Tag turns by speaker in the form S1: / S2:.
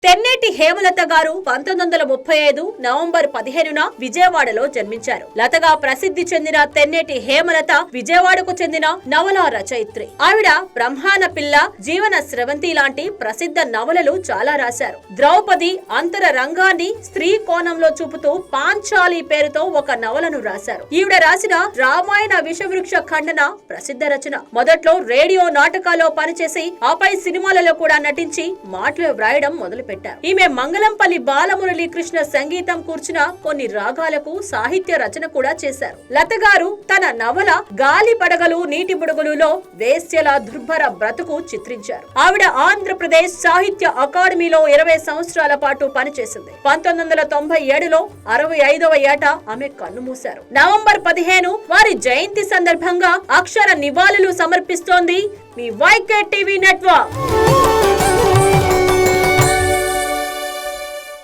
S1: తెన్నేటి హేమలత గారు 1935 నవంబర్ 15న విజయవాడలో జన్మించారు. లతగా ప్రసిద్ధి చెందిన తెన్నేటి హేమలత విజయవాడకు చెందిన నవల రచయిత్రి. ఆవిడ బ్రహ్మాన పిల్ల, జీవన స్రవంతి లాంటి ప్రసిద్ధ నవలలు చాలా రాశారు. ద్రౌపది అంతర రంగాన్ని స్త్రీ కోణంలో చూపుతూ పాంచాలి పేరుతో ఒక నవలను రాశారు. ఈవిడ రాసిన రామాయణ విషవృక్ష ఖండన ప్రసిద్ధ రచన. మొదట్లో రేడియో నాటకాల్లో పనిచేసి ఆపై సినిమాలలో కూడా నటించి మాటలు వ్రాయడం మొదలు. ఈమె మంగళంపల్లి బాలమురళీకృష్ణ సంగీతం కూర్చిన కొన్ని రాగాలకు సాహిత్య రచన కూడా చేశారు. లత గారు తన నవల గాలి పడగలు నీటి బుడగలులో వేశ్యల దుర్భర బ్రతుకు చిత్రించారు. ఆవిడ ఆంధ్రప్రదేశ్ సాహిత్య అకాడమీలో 20 సంవత్సరాల పాటు పనిచేసింది. 1997లో 65వ ఏట ఆమె కన్నుమూశారు. నవంబర్ 15 వారి జయంతి సందర్భంగా అక్షర నివాళులు సమర్పిస్తోంది మీ YK టీవీ నెట్వర్క్.